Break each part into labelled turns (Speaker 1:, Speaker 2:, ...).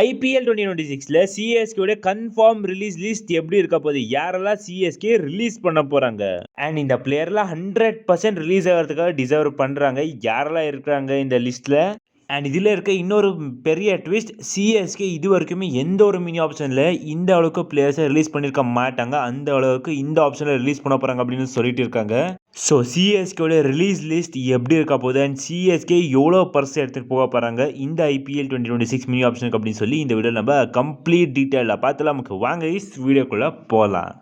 Speaker 1: IPL 2026ல சிஎஸ்கேவோட confirm release list எப்படி இருக்க போகுது, யாரெல்லாம் சிஎஸ்கே ரிலீஸ் பண்ண போறாங்க, அண்ட் இந்த பிளேயர்லாம் 100% ரிலீஸ் ஆகிறதுக்காக டிசர்வ் பண்றாங்க, யாரெல்லாம் இருக்கிறாங்க இந்த லிஸ்ட்ல. அண்ட் இதில் இருக்க இன்னொரு பெரிய ட்விஸ்ட், சிஎஸ்கே இது வரைக்குமே எந்த ஒரு மினி ஆப்ஷனில் இந்த அளவுக்கு பிளேயர்ஸை ரிலீஸ் பண்ணியிருக்க மாட்டாங்க, அந்த அளவுக்கு இந்த ஆப்ஷனில் ரிலீஸ் பண்ண போகிறாங்க அப்படின்னு சொல்லிட்டு இருக்காங்க. ஸோ சிஎஸ்கேவோட ரிலீஸ் லிஸ்ட் எப்படி இருக்க போகுது அண்ட் சிஎஸ்கே எவ்வளோ பர்ஸ் எடுத்துகிட்டு போக போகிறாங்க இந்த ஐபிஎல் 2026 மினி ஆப்ஷனுக்கு அப்படின்னு சொல்லி இந்த வீடியோ நம்ம கம்ப்ளீட் டீட்டெயிலாக பார்த்துலாம். நமக்கு வாங்க வீடியோக்குள்ளே போகலாம்.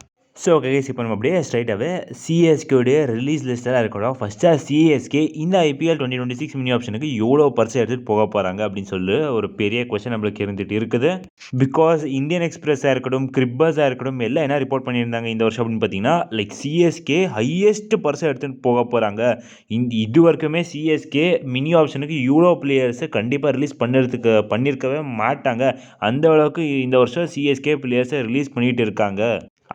Speaker 1: ஸோ கைஸ், இப்போ நம்ம அப்படியே ஸ்ட்ரைட்டாகவே சிஎஸ்கேடைய ரிலீஸ் லிஸ்ட்டெல்லாம் இருக்கணும். ஃபஸ்ட்டாக சிஎஸ்கே இந்த ஐபிஎல் 2026 மினி ஆப்ஷனுக்கு எவ்வளோ பர்ஸ் எடுத்துகிட்டு போக போகிறாங்க அப்படின்னு சொல்லி ஒரு பெரிய கொஸ்டின் நம்மளுக்கு இருந்துகிட்டு இருக்குது. பிகாஸ் இந்தியன் எக்ஸ்பிரஸாக இருக்கட்டும், கிரிப்பர்ஸாக இருக்கட்டும், எல்லாம் என்ன ரிப்போர்ட் பண்ணியிருந்தாங்க இந்த வருஷம் அப்படின்னு பார்த்தீங்கன்னா, லைக் சிஎஸ்கே ஹையஸ்ட் பர்ஸ் எடுத்துகிட்டு போக போகிறாங்க. இது வரைக்குமே சிஎஸ்கே மினி ஆப்ஷனுக்கு இவ்வளோ பிளேயர்ஸை கண்டிப்பாக ரிலீஸ் பண்ணியிருக்கவே மாட்டாங்க. அந்த அளவுக்கு இந்த வருஷம் சிஎஸ்கே பிளேயர்ஸை ரிலீஸ் பண்ணிகிட்டு இருக்காங்க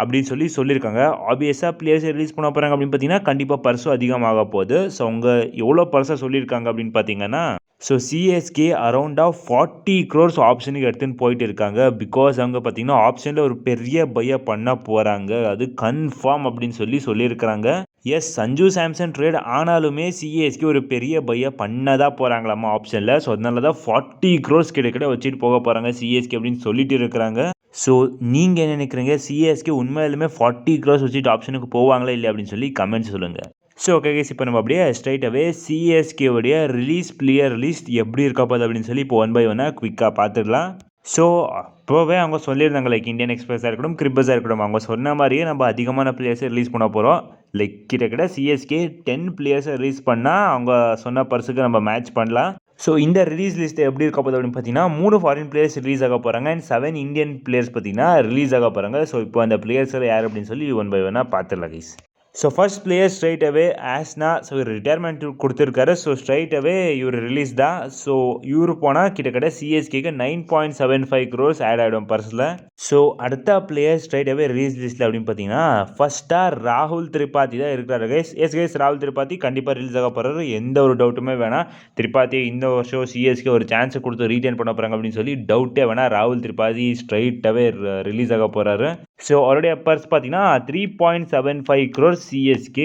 Speaker 1: அப்படின்னு சொல்லியிருக்காங்க. ஆப்வியஸாக பிளேயர்ஸை ரிலீஸ் பண்ண போகிறாங்க அப்படின்னு பார்த்தீங்கன்னா கண்டிப்பாக பர்ஸும் அதிகமாக போகுது. ஸோ அவங்க எவ்வளோ பர்ஸாக சொல்லியிருக்காங்க அப்படின்னு பார்த்தீங்கன்னா, ஸோ சிஎஸ்கே அரௌண்டாக 40 crores ஆப்ஷனுக்கு எடுத்துன்னு போயிட்டு இருக்காங்க. பிகாஸ் அவங்க பார்த்தீங்கன்னா ஆப்ஷனில் ஒரு பெரிய பையை பண்ண போகிறாங்க, அது கன்ஃபார்ம் அப்படின்னு சொல்லியிருக்கிறாங்க. எஸ், சஞ்சு சாம்சன் ட்ரேட் ஆனாலுமே சிஎஸ்கே ஒரு பெரிய பையை பண்ணதான் போகிறாங்களாமா ஆப்ஷனில். ஸோ அதனால தான் 40 crores கிட்ட வச்சுட்டு போக போகிறாங்க சிஎஸ்கே அப்படின்னு சொல்லிட்டு இருக்கிறாங்க. ஸோ நீங்கள் என்ன நினைக்கிறீங்க, சிஎஸ்கே உண்மையிலுமே 40 crores வச்சுட்டு ஆப்ஷனுக்கு போவாங்களா இல்லை அப்படின்னு சொல்லி கமெண்ட்ஸ் சொல்லுங்கள். ஸோ ஓகே கைஸ், இப்போ நம்ம அப்படியே ஸ்ட்ரைட்டாகவே சிஎஸ்கேவுடைய ரிலீஸ் பிளேயர் லிஸ்ட் எப்படி இருக்க போகுது அப்படின்னு சொல்லி இப்போ 1 by 1 குவிக்காக பார்த்துடலாம். ஸோ அப்போவே அவங்க சொல்லியிருந்தாங்க, லைக் இந்தியன் எக்ஸ்பிரஸாக இருக்கட்டும், கிரிப்பர்ஸாக இருக்கட்டும், அவங்க சொன்ன மாதிரியே நம்ம அதிகமான பிளேயர்ஸை ரிலீஸ் பண்ண போகிறோம். லைக் கிட்ட சிஎஸ்கே 10 பிளேயர்ஸை ரிலீஸ் பண்ணால் அவங்க சொன்ன பர்ஸுக்கு நம்ம மேட்ச் பண்ணலாம். ஸோ இந்த ரிலீஸ் லிஸ்ட்டு எப்படி இருக்க போகுது அப்படின்னு பார்த்தீங்கன்னா, 3 ஃபாரின் பிளேயர்ஸ் ரிலீஸ் ஆக போகிறாங்க அண்ட் 7 இந்தியன் பிளேயர்ஸ் பார்த்தீங்கன்னா ரிலீஸ் ஆக போகிறாங்க. ஸோ இப்போ அந்த பிளேயர்ஸ் யார் அப்படின்னு சொல்லி 1 by 1 பார்த்துடலாம் கைஸ். ஸோ ஃபர்ஸ்ட் பிளேயர் ஸ்ட்ரைட்டாகவே ஆஸ்னா. ஸோ இவர் ரிட்டையர்மெண்ட் கொடுத்துருக்காரு. ஸோ ஸ்ட்ரைட்டாகவே இவர் ரிலீஸ் தான். ஸோ இவர் போனால் கிட்டத்தட்ட சிஎஸ்கேக்கு 9.75 crores ஆட் ஆகிடும் பர்ஸில். ஸோ அடுத்த பிளேயர் ஸ்ட்ரைட்டாகவே ரிலீஸ் லிஸ்ட்டில் அப்படின்னு பார்த்தீங்கன்னா, ஃபர்ஸ்ட்டாக ராகுல் திரிபாதி தான் இருக்கிறாரு கைஸ். கைஸ், ராகுல் திரிபாதி கண்டிப்பாக ரிலீஸ் ஆக போகிறாரு, எந்த ஒரு டவுட்டுமே வேணாம். திரிபாதி இந்த வருஷம் சிஎஸ்கே ஒரு சான்ஸை கொடுத்து ரீட்டைன் பண்ண போகிறாங்க அப்படின்னு சொல்லி டவுட்டே வேணாம். ராகுல் திரிபாதி ஸ்ட்ரைட்டாகவே ரிலீஸ் ஆக போகிறாரு. ஸோ அவருடைய பர்ஸ் பார்த்தீங்கன்னா 3.75 crores சிஎஸ்கே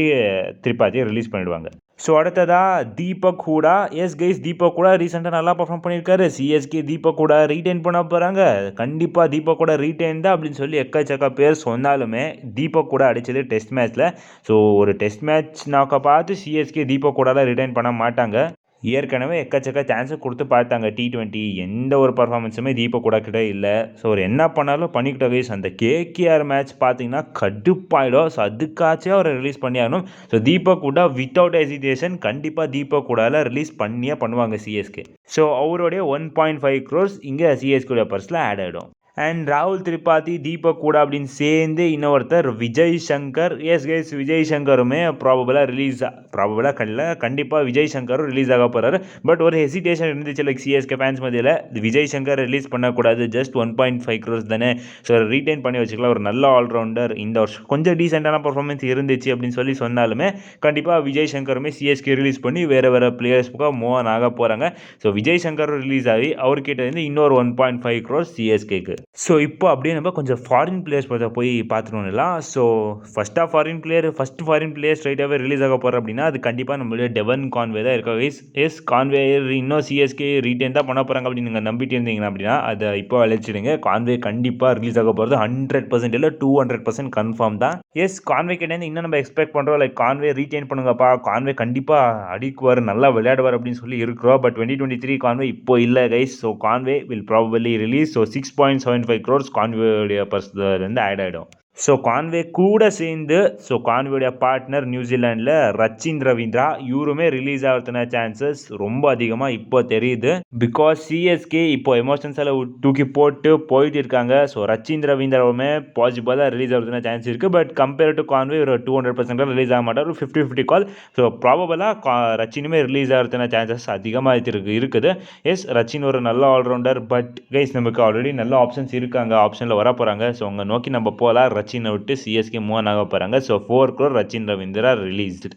Speaker 1: திரிபாதியை ரிலீஸ் பண்ணிடுவாங்க. ஸோ அடுத்ததாக தீபக் ஹூடா. கைஸ், தீபக் ஹூடா ரீசெண்டாக நல்லா பர்ஃபார்ம் பண்ணியிருக்காரு. சிஎஸ்கே தீபக் ஹூடா ரீட்டைன் பண்ண போகிறாங்க. கண்டிப்பாக தீபக் ஹூடா ரீட்டைன் தான் அப்படின்னு சொல்லி எக்கச்சக்க பேர் சொன்னாலுமே தீபக் ஹூடா அடித்தது டெஸ்ட் மேட்ச்சில். ஸோ ஒரு டெஸ்ட் மேட்ச் நாக்க பார்த்து சிஎஸ்கே தீபக் ஹூடாவில் ரிட்டைன் பண்ண மாட்டாங்க. ஏற்கனவே எக்கச்சக்க சான்ஸை கொடுத்து பார்த்தாங்க T20, எந்த ஒரு பர்ஃபார்மன்ஸுமே தீபக் கூட கிட்ட இல்லை. ஸோ அவர் என்ன பண்ணாலும் பண்ணிக்கிட்ட கைஸ். அந்த கேகேஆர் மேட்ச் பார்த்தீங்கன்னா கடுப்பாயிடும். ஸோ அதுக்காச்சும் அவரை ரிலீஸ் பண்ணியாகணும். ஸோ தீபக் கூட வித்தவுட் ஹெசிடேஷன் கண்டிப்பாக தீபக் கூடால ரிலீஸ் பண்ணுவாங்க சிஎஸ்கே. ஸோ அவருடைய 1.5 crores இங்கே சிஎஸ்கே பர்ஸில் ஆட் ஆகிடும். அண்ட் ராகுல் திரிபாதி, தீபக் கூட அப்படின்னு சேர்ந்து இன்னொருத்தர் விஜய் சங்கர். கைஸ், விஜய் சங்கருமே கண்டிப்பாக விஜய் சங்கரும் ரிலீஸ் ஆக போகிறாரு. பட் ஒரு ஹெசிடேஷன் இருந்துச்சு லைக் சிஎஸ்கே ஃபேன்ஸ் மத்தியில், விஜய் சங்கர் ரிலீஸ் பண்ணக்கூடாது, ஜஸ்ட் 1.5 crores தானே, ஸோ ரீட்டைன் பண்ணி வச்சுக்கலாம், ஒரு நல்ல ஆல்ரவுண்டர், இந்த வருஷம் கொஞ்சம் டீசெண்டான பர்ஃபார்மன்ஸ் இருந்துச்சு அப்படின்னு சொன்னாலுமே கண்டிப்பாக விஜய் சங்கருமே சிஎஸ்கே ரிலீஸ் பண்ணி வேறு பிளேயர்ஸ்க்கு மூவ் ஆன் ஆக போகிறாங்க. ஸோ விஜய் சங்கர் ரிலீஸ் ஆகி அவர்கிட்ட இருந்து இன்னொரு 1.5 crores சிஎஸ்கேக்கு. ஸோ இப்போ அப்படியே நம்ம கொஞ்சம் ஃபாரின் பிளேயர்ஸ் போய் பார்த்துட்டோம்லாம். ஸோ ஃபஸ்ட் ஃபாரின் பிளேயர் ஸ்ட்ரைட்டாகவே ரிலீஸ் ஆக போகிறோம் அப்படின்னா அது கண்டிப்பாக நம்மளுடைய டெவன் கான்வே தான் இருக்கா. கான்வே இன்னும் சிஎஸ்கே ரீட்டைன் தான் பண்ண போகிறாங்க அப்படின்னு நீங்கள் நம்பிட்டு இருந்தீங்கன்னா அப்படின்னா அதை இப்போ அழைச்சிடுங்க. கான்வே கண்டிப்பாக ரிலீஸ் ஆக போகிறது 100% இல்லை 200% கன்ஃபார்ம் தான். கான்வே கிட்டே இன்னும் நம்ம எக்ஸ்பெக்ட் பண்ணுறோம், லைக் கான்வே ரீட்டைன் பண்ணுங்கப்பா, கான்வே கண்டிப்பாக அடிக்குவார், நல்லா விளையாடுவார் அப்படின்னு சொல்லி இருக்கிறோம். பட் 2023 கான்வே இப்போ இல்லை guys. So Conway will probably release. So 6.75 crores கான்வேடைய பர்ஸ்லேருந்து ஆட் ஆகிடும். ஸோ கான்வே கூட சேர்ந்து கான்வேடைய பார்ட்னர் நியூசிலாண்டில் ரச்சின் ரவீந்திரா, இவருமே ரிலீஸ் ஆகிறதுன சான்சஸ் ரொம்ப அதிகமாக இப்போ தெரியுது. பிகாஸ் சிஎஸ்கே இப்போ எமோஷன்ஸால் தூக்கி போயிட்டு இருக்காங்க. ஸோ ரச்சின் ரவீந்திராவுமே பாசிபிளாக ரிலீஸ் ஆகிறதுன சான்ஸ் இருக்குது. பட் கம்பேர் டு கான்வே ஒரு 200% ரிலீஸ் ஆக மாட்டார், ஒரு 50-50 கால். ஸோ ப்ராபபிளாக ரச்சினுமே ரிலீஸ் ஆகிறதுன சான்சஸ் அதிகமாக இருக்குது. ரச்சின் ஒரு நல்ல ஆல்ரவுண்டர். பட் கைஸ், நமக்கு ஆல்ரெடி நல்ல ஆப்ஷன்ஸ் இருக்காங்க, ஆப்ஷனில் வர போகிறாங்க. ஸோ அவங்க நோக்கி நம்ம போகலாம். ரச்சினை விட்டு சிஎஸ்கே மூவ் ஆக போகிறாங்க. So 4 crore Rachin Ravindra released.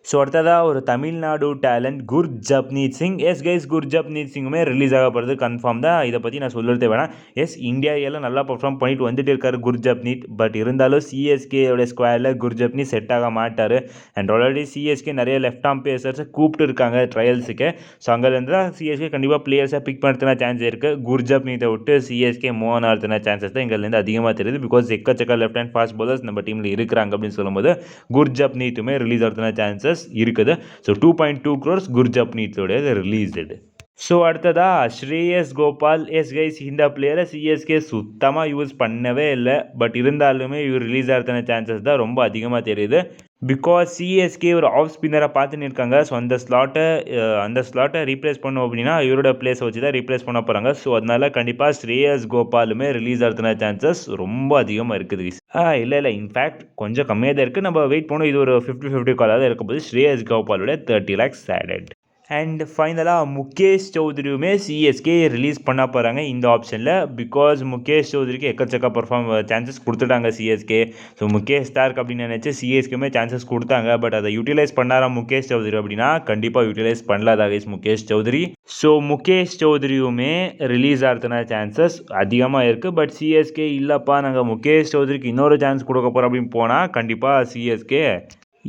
Speaker 1: So அடுத்ததாக ஒரு Tamil Nadu talent Gurjapneet Singh. Yes guys, Gurjapneet சிங்குமே ரிலீஸ் ஆக போகிறது கன்ஃபார்ம் தான். இதை பற்றி நான் சொல்லுறதே வேணாம். எஸ், இந்தியா எல்லாம் நல்லா பர்ஃபார்ம் பண்ணிட்டு வந்துட்டு இருக்காரு குர்ஜப்னீத். பட் இருந்தாலும் சிஎஸ்கேயோட ஸ்குவாடில் குர்ஜப்னீத் செட் ஆக மாட்டார். அண்ட் ஆல்ரெடி சிஎஸ்கே நிறைய லெஃப்ட் ஆர்ம் பேசர்ஸை கூப்பிட்டு இருக்காங்க ட்ரையல்ஸுக்கு. ஸோ அங்கேருந்து தான் சிஎஸ்கே கண்டிப்பாக பிளேயர்ஸை பிக் பண்ணுறதுனா சான்ஸ் இருக்குது. குர்ஜப்னீத்தை விட்டு சிஎஸ்கே மூவ் ஆகிறதுனா சான்சஸ் தான் இங்கேருந்து அதிகமாக தெரியுது. பிகாஸ் எக்கச்சக்க லெஃப்ட் ஹேண்ட் ஃபாஸ்ட் பாலர்ஸ் நம்ம டீமில் இருக்கிறாங்க அப்படின்னு சொல்லும்போது குர்ஜப்னீத்துமே ரிலீஸ் ஆகிறதுனா சான்சஸ் இருக்குது. ஸோ 2.2 crores குர்ஜப்னீத்தோட ரிலீஸ்டு. ஸோ அடுத்ததா ஸ்ரேயஸ் கோபால். எஸ் கைஸ், இந்த பிளேயரை சிஎஸ்கே சுத்தமாக யூஸ் பண்ணவே இல்லை. பட் இருந்தாலுமே இவர் ரிலீஸ் ஆகிறதுன சான்சஸ் தான் ரொம்ப அதிகமாக தெரியுது. பிகாஸ் சிஎஸ்கே ஒரு ஆஃப் ஸ்பின்னரை பார்த்துன்னு இருக்காங்க. ஸோ அந்த ஸ்லாட்டை ரீப்ளேஸ் பண்ணோம் அப்படின்னா இவரோட பிளேஸை வச்சு தான் ரீப்ளேஸ் பண்ண போகிறாங்க. ஸோ அதனால கண்டிப்பாக ஸ்ரேயஸ் கோபாலுமே ரிலீஸ் ஆகிறதுன சான்சஸ் ரொம்ப அதிகமாக இருக்குது. இல்லை இன்ஃபேக்ட் கொஞ்சம் கம்மியாக தான் இருக்குது. நம்ம வெயிட் பண்ணோம். இது ஒரு 50-50 காலாக தான் இருக்க போது. ஸ்ரேயஸ் கோபாலோட 30 lakhs ஆடட். அண்ட் ஃபைனலாக முகேஷ் சௌத்ரியுமே சிஎஸ்கே ரிலீஸ் பண்ண போகிறாங்க இந்த ஆப்ஷனில். பிகாஸ் முகேஷ் சௌத்ரிக்கு எக்கச்சக்க சான்சஸ் கொடுத்துட்டாங்க சிஎஸ்கே. ஸோ முகேஷ் ஸ்டார்க் அப்படின்னு நினச்சி சிஎஸ்கேமே சான்சஸ் கொடுத்தாங்க. பட் அதை யூட்டிலைஸ் பண்ணாரா முகேஷ் சௌத்ரி அப்படின்னா கண்டிப்பாக யூட்டிலைஸ் பண்ணலாதா கைஸ் முகேஷ் சௌத்ரி. ஸோ முகேஷ் சௌத்ரியுமே ரிலீஸ் ஆகிறதுனா சான்சஸ் அதிகமாக இருக்குது. பட் சிஎஸ்கே இல்லைப்பா நாங்கள் முகேஷ் சௌத்ரிக்கு இன்னொரு சான்ஸ் கொடுக்க போகிறோம் அப்படின்னு போனால் கண்டிப்பாக சிஎஸ்கே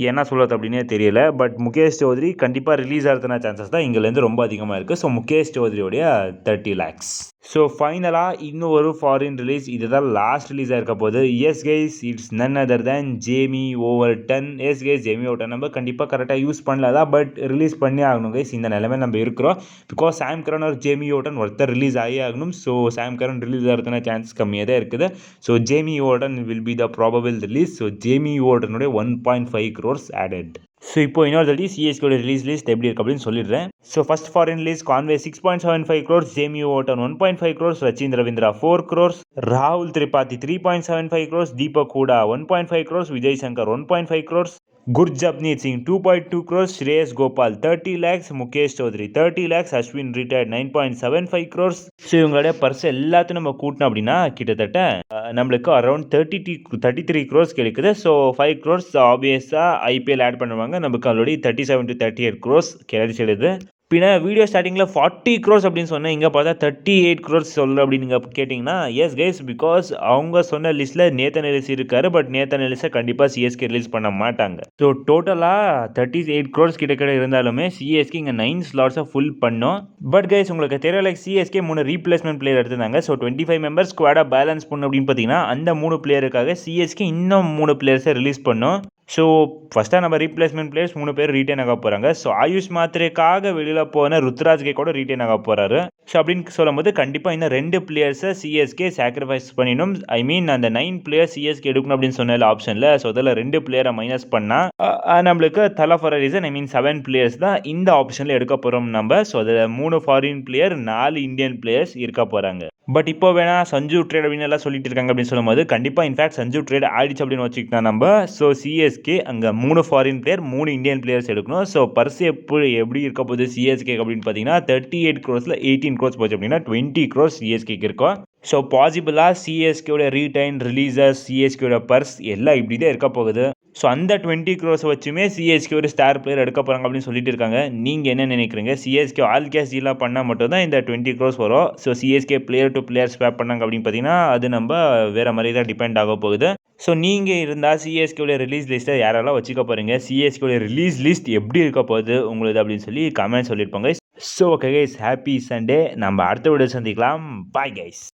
Speaker 1: என்ன சொல்கிறது அப்படின்னே தெரியல. பட் முகேஷ் சௌத்ரி கண்டிப்பாக ரிலீஸ் ஆகிறதுனா சான்சஸ் தான் இங்கேருந்து ரொம்ப அதிகமாக இருக்குது. ஸோ முகேஷ் சௌத்ரியோடைய 30 lakhs. ஸோ ஃபைனலாக இன்னும் ஒரு ஃபாரின் ரிலீஸ். இதுதான் லாஸ்ட் ரிலீஸாக இருக்க போது. Yes guys, it's none other than Jamie Overton. Yes guys, Jamie Overton நம்ம கண்டிப்பாக கரெக்டாக யூஸ் பண்ணலாம். பட் ரிலீஸ் பண்ணி ஆகணும் கைஸ். இந்த நிலைமை நம்ம இருக்கிறோம். பிகாஸ் சாம் கரன் ஒரு ஜேமி ஓவர்டன் ஒருத்தர் ரிலீஸ் ஆகி ஆகணும். ஸோ சாம் கரன் ரிலீஸ் ஆகிறதுனா சான்ஸ் கம்மியாக தான் இருக்குது. So Jamie Overton will be the probable release. So Jamie ஓவர்டனுடைய 1.5 crores ஆடட். ஸோ இப்போ இன்னொரு தட்டி சிஎஸ்கேயோட ரிலீஸ் லிஸ்ட் எப்படி இருக்கு அப்படின்னு சொல்லிடுறேன். So first foreign release Conway 6.75 crores, Jamie Overton 1.5 crores, Rachin Ravindra 4 crores, ராகுல் Tripathi 3.75 crores, Deepak Hooda 1.5 crores, Vijay Shankar 1.5 crores, Gurjapneet Singh 2.2 crores, Shreyas Gopal 30 lakhs, Mukesh Choudhary 30 lakhs, Ashwin retired 9.75 crores. So இவங்களுடைய பர்ஸ் எல்லாத்தையும் நம்ம கூட்டினோம் அப்படின்னா கிட்டத்தட்ட நம்மளுக்கு அரௌண்ட் 33 crores கிடைக்குது. ஸோ 5 crores ஆப்வியஸாக ஐபிஎல் ஆட் பண்ணுவாங்க. நமக்கு ஆல்ரெடி 37 to 38 crores கிடைச்சிடுது. பின்ன வீடியோ ஸ்டார்டிங்கில் 40 crores அப்படின்னு சொன்னேன். இங்கே பார்த்தா 38 crores சொல்ல அப்படின்னு நீங்கள் கேட்டிங்கன்னா எஸ் கைஸ், பிகாஸ் அவங்க சொன்ன லிஸ்ட்டில் நேத்தன் எலிஸ் இருக்காரு. பட் நேத்தன் எலிஸை கண்டிப்பாக சிஎஸ்கே ரிலீஸ் பண்ண மாட்டாங்க. ஸோ டோட்டலாக 38 crores கிட்ட இருந்தாலுமே சிஎஸ்கே இங்கே 9 slots ஃபுல் பண்ணோம். பட் கைஸ் உங்களுக்கு தெரியல, சிஎஸ்கே 3 ரீப்ளேஸ்மெண்ட் பிளேயர் எடுத்திருந்தாங்க. ஸோ 25 members ஸ்குவாடாக பேலன்ஸ் பண்ணும் அப்படின்னு பார்த்தீங்கன்னா அந்த 3 பிளேயருக்காக சிஎஸ்கே இன்னும் 3 பிளேயர்ஸை ரிலீஸ் பண்ணோம். ஸோ ஃபஸ்ட்டாக நம்ம ரீப்ளேஸ்மெண்ட் பிளேயர்ஸ் 3 பேர் ரீட்டைன் ஆக போகிறாங்க. ஸோ ஆயுஷ் மாத்திரைக்காக வெளியில் போன ருத்ராஜ்கே கூட ரீட்டைன் ஆக போகிறாரு. ஸோ அப்படின்னு சொல்லும்போது கண்டிப்பாக இந்த 2 பிளேயர்ஸை சிஎஸ்கே சாக்ரிஃபைஸ் பண்ணிடணும். ஐ மீன் அந்த 9 பிளேயர்ஸ் சிஎஸ்கே எடுக்கணும் அப்படின்னு சொன்ன ஆப்ஷனில். ஸோ அதில் 2 பிளேயரை மைனஸ் பண்ணால் நம்மளுக்கு தலை for reason I mean 7 players தான் இந்த ஆப்ஷனில் எடுக்க போகிறோம் நம்ம. ஸோ அதில் 3 ஃபாரின் பிளேயர் 4 இந்தியன் பிளேயர்ஸ் இருக்க போகிறாங்க. பட் இப்போ வேணா சஞ்சு ட்ரேட் அப்படின்னு எல்லாம் சொல்லிட்டு இருக்காங்க அப்படின்னு சொல்லும்போது கண்டிப்பாக இன்ஃபேக்ட் சஞ்சு ட்ரேட் ஆயிடுச்சு அப்படின்னு வச்சுக்கிட்டா நம்ம. ஸோ சிஎஸ்கே அங்கே 3 ஃபாரின் பிளேயர் 3 இந்தியன் பிளேயர்ஸ் எடுக்கணும். ஸோ பர்ஸ் எப்படி இருக்க போகுது சிஎஸ்கே அப்படின்னு பார்த்தீங்கன்னா 38 crores 18 crores போச்சு அப்படின்னா 20 crores சிஎஸ்கேக்கு இருக்கும். ஸோ பாசிபிளாக சிஎஸ்கேயோட ரீடைன் ரிலீசஸ் சிஎஸ்கேயோட பர்ஸ் எல்லாம் இப்படி தான் இருக்க போகுது. ஸோ அந்த 20 crores வச்சுமே சிஎஸ்கே ஒரு ஸ்டார் பிளேயர் எடுக்க போகிறாங்க அப்படின்னு சொல்லிட்டு இருக்காங்க. நீங்கள் என்ன நினைக்கிறீங்க? சிஎஸ்கே ஆல் கேஷ் டீலாக பண்ணால் மட்டும் தான் இந்த 20 crores வரும். So CSK player to player swap பண்ணாங்க அப்படின்னு பார்த்தீங்கன்னா அது நம்ம வேறு மாதிரி தான் டிபெண்ட் ஆக போகுது. ஸோ நீங்கள் இருந்தால் சிஎஸ்கேயோட ரிலீஸ் லிஸ்ட்டை யாரெல்லாம் வச்சுக்க போகிறீங்க, சிஎஸ்கேயோட ரிலீஸ் லிஸ்ட் எப்படி இருக்க போகுது உங்களுக்கு அப்படின்னு சொல்லி கமெண்ட் சொல்லியிருப்பாங்க. So okay guys, happy Sunday. நம்ம அடுத்த வீடியோ சந்திக்கலாம். Bye guys.